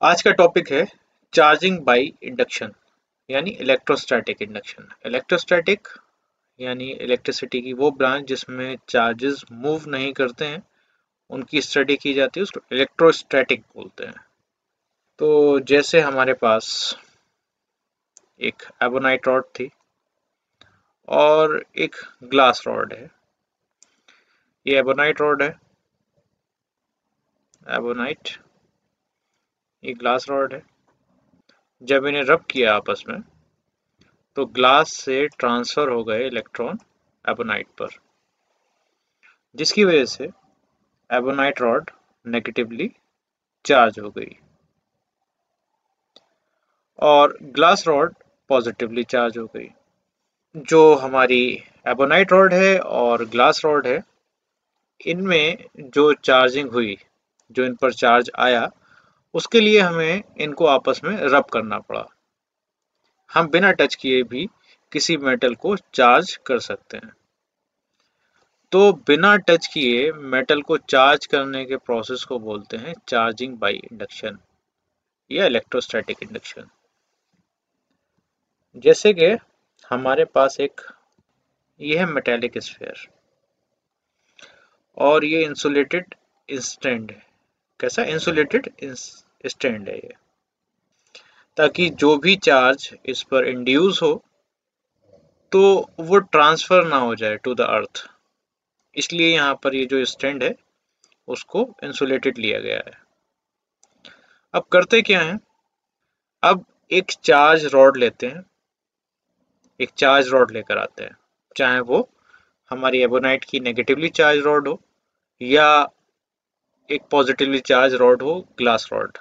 आज का टॉपिक है चार्जिंग बाय इंडक्शन यानी इलेक्ट्रोस्टैटिक इंडक्शन। इलेक्ट्रोस्टैटिक यानी इलेक्ट्रिसिटी की वो ब्रांच जिसमें चार्जेस मूव नहीं करते हैं, उनकी स्टडी की जाती है, उसको इलेक्ट्रोस्टैटिक बोलते हैं। तो जैसे हमारे पास एक एबोनाइट रॉड थी और एक ग्लास रॉड है। ये एबोनाइट रॉड है, एबोनाइट, ये ग्लास रॉड है। जब इन्हें रब किया आपस में तो ग्लास से ट्रांसफर हो गए इलेक्ट्रॉन एबोनाइट पर, जिसकी वजह से एबोनाइट रॉड नेगेटिवली चार्ज हो गई और ग्लास रॉड पॉजिटिवली चार्ज हो गई। जो हमारी एबोनाइट रॉड है और ग्लास रॉड है, इनमें जो चार्जिंग हुई, जो इन पर चार्ज आया, उसके लिए हमें इनको आपस में रब करना पड़ा। हम बिना टच किए भी किसी मेटल को चार्ज कर सकते हैं। तो बिना टच किए मेटल को चार्ज करने के प्रोसेस को बोलते हैं चार्जिंग बाय इंडक्शन या इलेक्ट्रोस्टैटिक इंडक्शन। जैसे कि हमारे पास एक ये है मेटेलिक स्फीयर और ये इंसुलेटेड स्टैंड है। कैसा इंसुलेटेड स्टैंड है ये, ताकि जो भी चार्ज इस पर इंड्यूस हो तो वो ट्रांसफर ना हो जाए टू द अर्थ। इसलिए यहाँ पर ये जो स्टैंड है उसको इंसुलेटेड लिया गया है। अब करते क्या है, अब एक चार्ज रॉड लेते हैं, एक चार्ज रॉड लेकर आते हैं, चाहे वो हमारी एबोनाइट की नेगेटिवली चार्ज रॉड हो या एक पॉजिटिवली चार्ज रॉड हो, ग्लास रॉड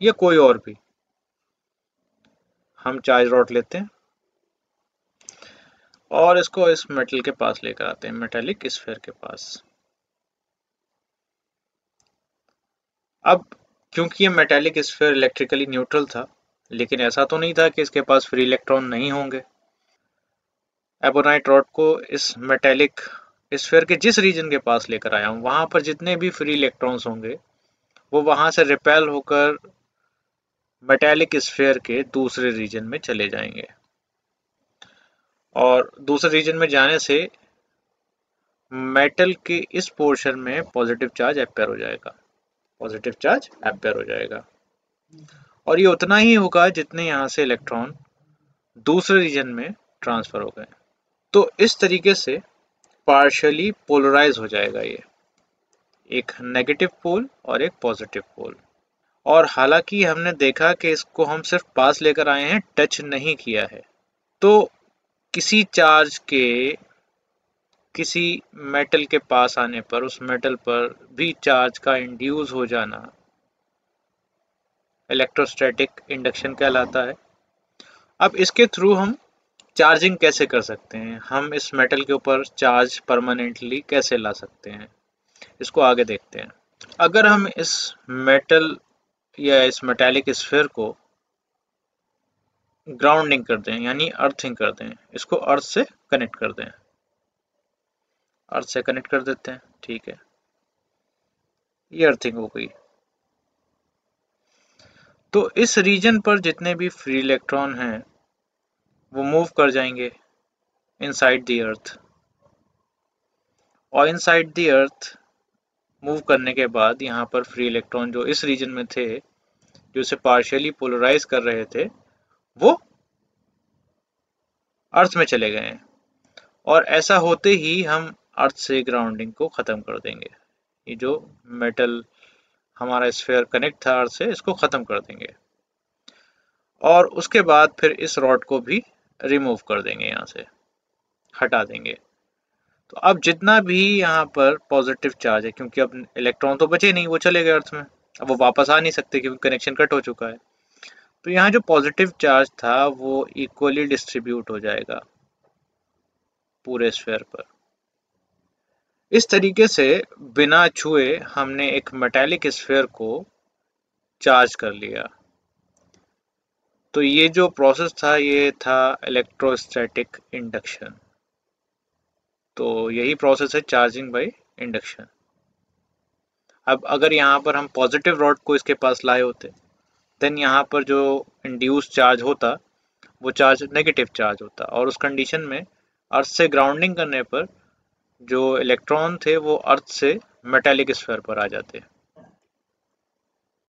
या कोई और भी। हम चार्ज रॉड लेते हैं और इसको इस मेटल के पास लेकर आते हैं, मेटेलिक स्फीयर के पास। अब क्योंकि ये मेटेलिक स्फीयर इलेक्ट्रिकली न्यूट्रल था, लेकिन ऐसा तो नहीं था कि इसके पास फ्री इलेक्ट्रॉन नहीं होंगे। एबोनाइट रॉड को इस मेटेलिक स्फीयर के जिस रीजन के पास लेकर आया हूँ, वहां पर जितने भी फ्री इलेक्ट्रॉन्स होंगे वो वहां से रिपेल होकर मेटेलिक स्फीयर के दूसरे रीजन में चले जाएंगे और दूसरे रीजन में जाने से मेटल के इस पोर्शन में पॉजिटिव चार्ज अपेयर हो जाएगा, पॉजिटिव चार्ज अपेयर हो जाएगा। और ये उतना ही होगा जितने यहाँ से इलेक्ट्रॉन दूसरे रीजन में ट्रांसफर हो गए। तो इस तरीके से पार्शियली पोलराइज हो जाएगा ये, एक नेगेटिव पोल और एक पॉजिटिव पोल। और हालांकि हमने देखा कि इसको हम सिर्फ पास लेकर आए हैं, टच नहीं किया है। तो किसी चार्ज के किसी मेटल के पास आने पर उस मेटल पर भी चार्ज का इंड्यूस हो जाना इलेक्ट्रोस्टैटिक इंडक्शन कहलाता है। अब इसके थ्रू हम चार्जिंग कैसे कर सकते हैं, हम इस मेटल के ऊपर चार्ज परमानेंटली कैसे ला सकते हैं, इसको आगे देखते हैं। अगर हम इस मेटल या इस मेटेलिक स्फीयर को ग्राउंडिंग कर दें यानी अर्थिंग कर दें, इसको अर्थ से कनेक्ट कर दें, अर्थ से कनेक्ट कर देते हैं, ठीक है, ये अर्थिंग हो गई। तो इस रीजन पर जितने भी फ्री इलेक्ट्रॉन हैं वो मूव कर जाएंगे इनसाइड द अर्थ, और इनसाइड द अर्थ मूव करने के बाद यहाँ पर फ्री इलेक्ट्रॉन जो इस रीजन में थे, जो इसे पार्शियली पोलराइज कर रहे थे, वो अर्थ में चले गए हैं। और ऐसा होते ही हम अर्थ से ग्राउंडिंग को ख़त्म कर देंगे। ये जो मेटल हमारा स्फीयर कनेक्ट था अर्थ से, इसको ख़त्म कर देंगे और उसके बाद फिर इस रॉड को भी रिमूव कर देंगे, यहाँ से हटा देंगे। तो अब जितना भी यहाँ पर पॉजिटिव चार्ज है, क्योंकि अब इलेक्ट्रॉन तो बचे नहीं, वो चले गए अर्थ में, अब वो वापस आ नहीं सकते क्योंकि कनेक्शन कट हो चुका है। तो यहाँ जो पॉजिटिव चार्ज था वो इक्वली डिस्ट्रीब्यूट हो जाएगा पूरे स्फीयर पर। इस तरीके से बिना छुए हमने एक मेटेलिक स्फीयर को चार्ज कर लिया। तो ये जो प्रोसेस था ये था इलेक्ट्रोस्टैटिक इंडक्शन। तो यही प्रोसेस है चार्जिंग बाय इंडक्शन। अब अगर यहाँ पर हम पॉजिटिव रॉड को इसके पास लाए होते देन यहाँ पर जो इंड्यूस चार्ज होता वो चार्ज नेगेटिव चार्ज होता, और उस कंडीशन में अर्थ से ग्राउंडिंग करने पर जो इलेक्ट्रॉन थे वो अर्थ से मेटेलिक स्फीयर पर आ जाते।